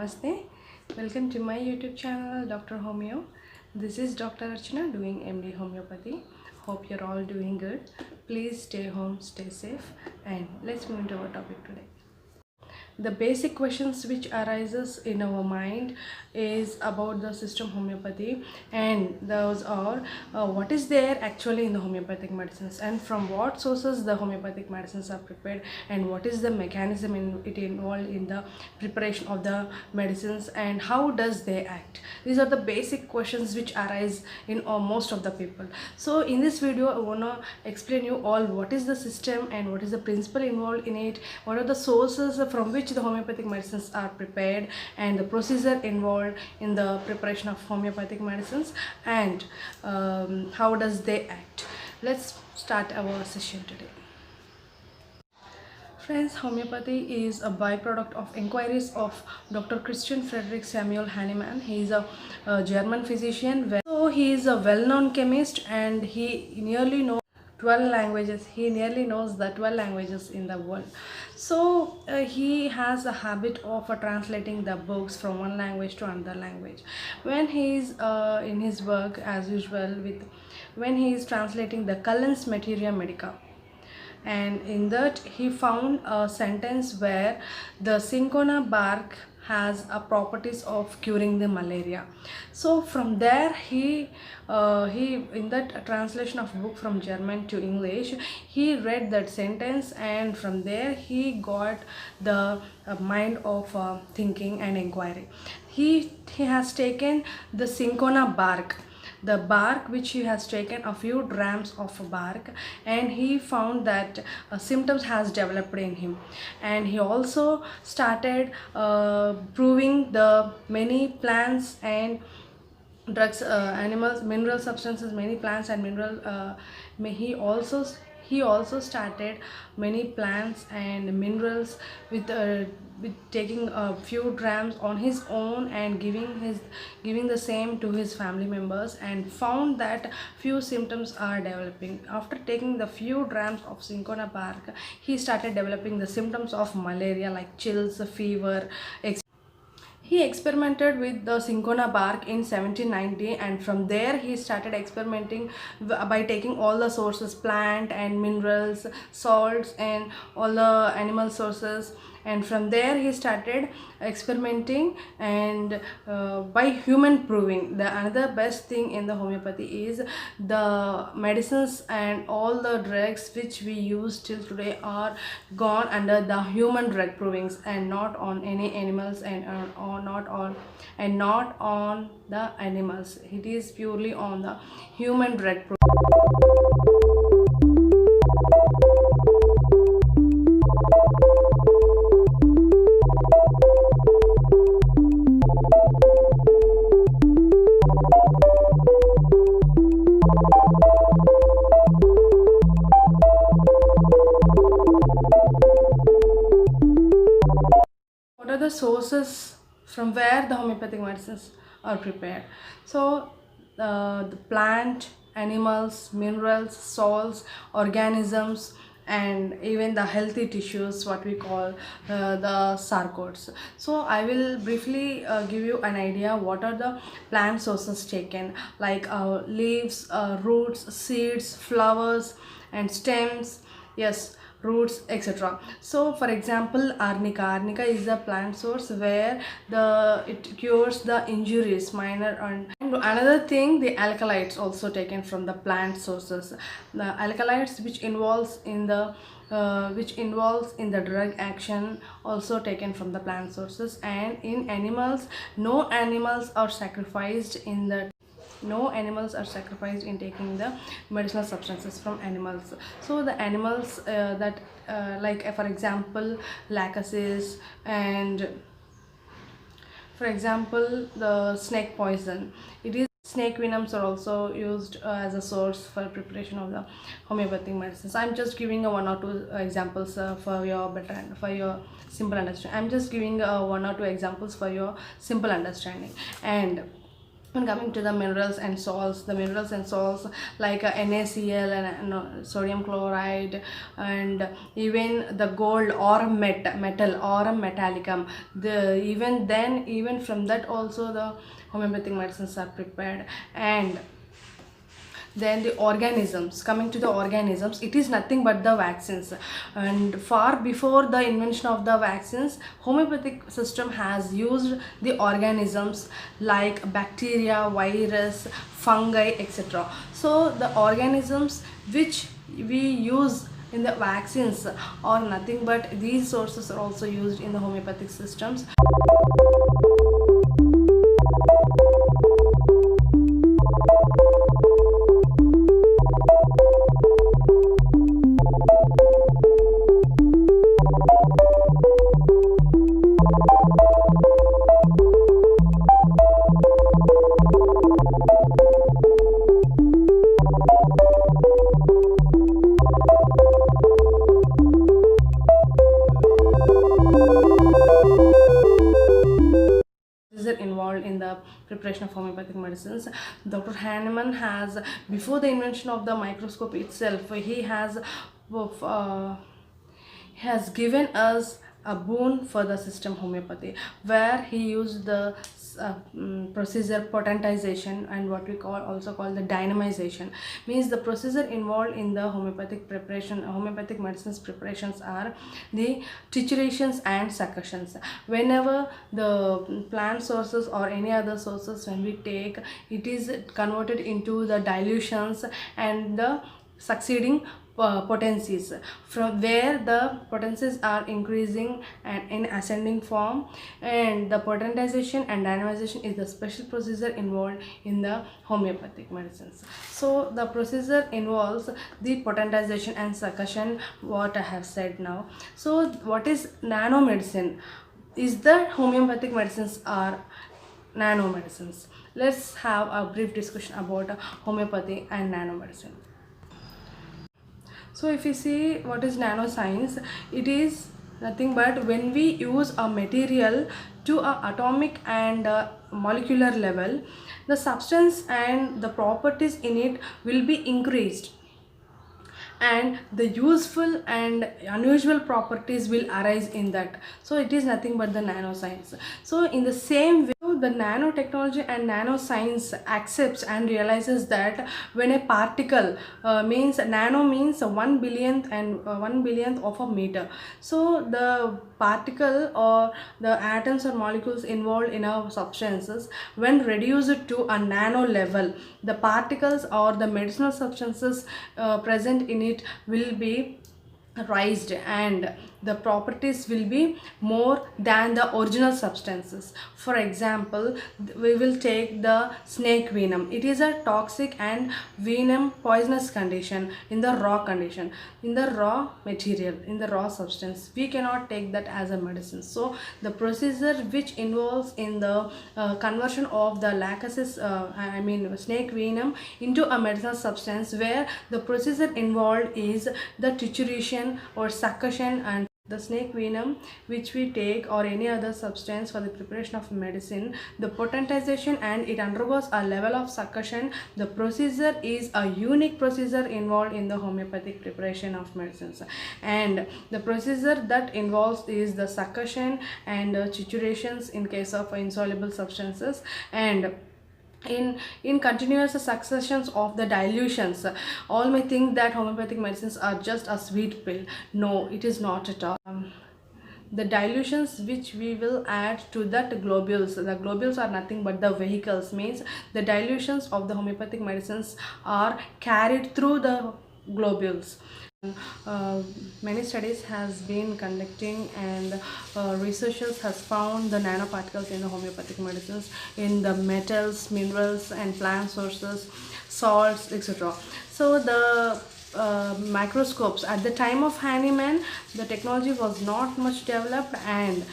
Namaste. Welcome to my YouTube channel Dr. Homeo. This is Dr. Archana doing MD Homeopathy. Hope you're all doing good. Please stay home, stay safe, and let's move into our topic today. The basic questions which arises in our mind is about the system homeopathy, and those are what is there actually in the homeopathic medicines, and from what sources the homeopathic medicines are prepared, and what is the mechanism it involved in the preparation of the medicines, and how does they act. These are the basic questions which arise in most of the people. So in this video I want to explain you all what is the system and what is the principle involved in it, what are the sources from which the homeopathic medicines are prepared, and the procedure involved in the preparation of homeopathic medicines, and how does they act. Let's start our session today. Friends, homeopathy is a byproduct of inquiries of Dr. Christian Friedrich Samuel Hahnemann. He is a German physician. So he is a well-known chemist, and he nearly knows 12 languages. He nearly knows the 12 languages in the world. So he has a habit of translating the books from one language to another language. When he is in his work, as usual, when he is translating the Cullen's Materia Medica, and in that he found a sentence where the cinchona bark has a properties of curing the malaria. So from there he in that translation of book from German to English, he read that sentence, and from there he got the mind of thinking and inquiry. He has taken the cinchona bark, the bark which he has taken a few grams of bark, and he found that symptoms has developed in him, and he also started proving the many plants and drugs, animals, mineral substances, many plants and mineral. He also started many plants and minerals with taking a few grams on his own and giving the same to his family members, and found that few symptoms are developing. After taking the few grams of cinchona bark, he started developing the symptoms of malaria like chills, fever. He experimented with the cinchona bark in 1790, and from there he started experimenting by taking all the sources, plant and minerals, salts, and all the animal sources, and from there he started experimenting, and by human proving. The another best thing in the homeopathy is the medicines and all the drugs which we use till today are gone under the human drug provings, and not on any animals, and not on the animals. It is purely on the human drug proving. What are the sources from where the homeopathic medicines are prepared? So the plant, animals, minerals, salts, organisms, and even the healthy tissues, what we call the sarcodes. So I will briefly give you an idea what are the plant sources taken, like leaves, roots, seeds, flowers, and stems. Yes, roots, etc. So for example, arnica is a plant source where it cures the injuries, minor. And another thing, the alkaloids also taken from the plant sources. The alkaloids which involves in the drug action, also taken from the plant sources. And in animals, no animals are sacrificed in taking the medicinal substances from animals. So the animals that like for example lacasis, and for example the snake poison, it is snake venoms are also used as a source for preparation of the homeopathic medicines. I'm just giving a one or two examples for your simple understanding. I'm just giving one or two examples for your simple understanding. And When coming to the minerals and salts, the minerals and salts like NaCl and sodium chloride, and even the gold or metal or metallicum, even from that also the homeopathic medicines are prepared. And then the organisms, coming to the organisms, it is nothing but the vaccines. And far before the invention of the vaccines, homeopathic system has used the organisms like bacteria, virus, fungi, etc. So the organisms which we use in the vaccines are nothing but these sources are also used in the homeopathic systems. Involved in the preparation of homeopathic medicines. Dr. Hahnemann has, before the invention of the microscope itself, he has given us a boon for the system homeopathy, where he used the procedure potentization and what we also call the dynamization. Means the procedure involved in the homeopathic preparation, homeopathic medicines preparations are the triturations and succussions. Whenever the plant sources or any other sources when we take, it is converted into the dilutions and the succeeding potencies, from where the potencies are increasing and in ascending form, and the potentization and dynamization is the special procedure involved in the homeopathic medicines. So the procedure involves the potentization and succussion, what I have said now. So what is nanomedicine? Is that homeopathic medicines are nanomedicines? Let's have a brief discussion about homeopathy and nanomedicine. So if you see what is nanoscience, it is nothing but when we use a material to a atomic and molecular level, the substance and the properties in it will be increased, and the useful and unusual properties will arise in that. So it is nothing but the nanoscience. So in the same way, the nanotechnology and nanoscience accepts and realizes that when a particle means nano means 1 billionth and 1 billionth of a meter. So the particle or the atoms or molecules involved in our substances, when reduced to a nano level, the particles or the medicinal substances present in it will be raised, and the properties will be more than the original substances. For example, we will take the snake venom. It is a toxic and venom poisonous condition in the raw condition, in the raw material, in the raw substance. We cannot take that as a medicine. So the procedure which involves in the conversion of the lachesis, snake venom into a medicinal substance, where the procedure involved is the trituration or succussion, and the snake venom which we take or any other substance for the preparation of medicine, the potentization and it undergoes a level of succussion. The procedure is a unique procedure involved in the homeopathic preparation of medicines, and the procedure that involves is the succussion and triturations in case of insoluble substances, and in continuous successions of the dilutions. All may think that homeopathic medicines are just a sweet pill. No, it is not at all. The dilutions which we will add to that globules, the globules are nothing but the vehicles. Means the dilutions of the homeopathic medicines are carried through the globules. Many studies has been conducting, and researchers has found the nanoparticles in the homeopathic medicines in the metals, minerals and plant sources, salts, etc. So the microscopes at the time of Hahnemann, the technology was not much developed, and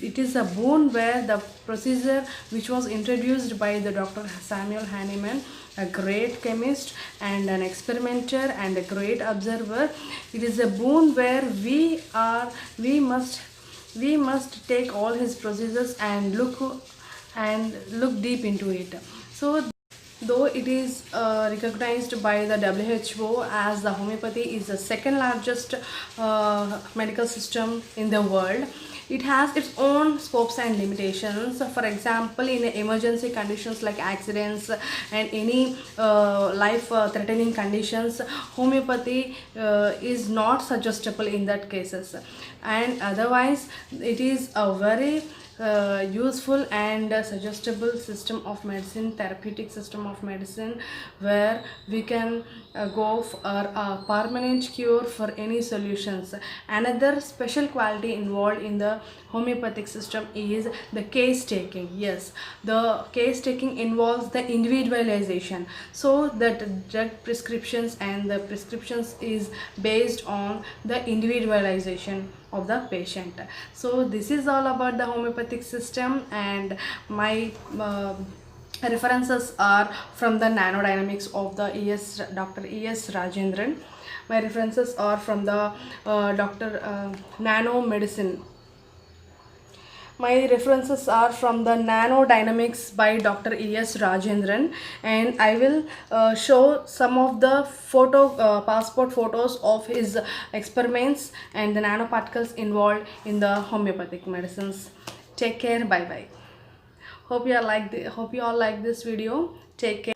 it is a boon where the procedure which was introduced by the Dr. Samuel Hahnemann, a great chemist and an experimenter and a great observer. It is a boon where we must take all his procedures and look deep into it. So though it is recognized by the WHO as the homeopathy is the second largest medical system in the world, it has its own scopes and limitations. For example, in emergency conditions like accidents and any life threatening conditions, homeopathy is not suggestible in that cases, and otherwise it is a very useful and suggestible system of medicine, therapeutic system of medicine, where we can go for a permanent cure for any solutions. Another special quality involved in the homeopathic system is the case taking. Yes, the case taking involves the individualization, so that drug prescriptions and the prescriptions is based on the individualization of the patient. So this is all about the homeopathic system, and my references are from the nanodynamics of the Dr. E.S. Rajendran. My references are from the Dr. Nanomedicine. My references are from the Nanodynamics by Dr. E.S. Rajendran, and I will show some of the passport photos of his experiments and the nanoparticles involved in the homeopathic medicines. Take care. Bye bye. Hope you all like this video. Take care.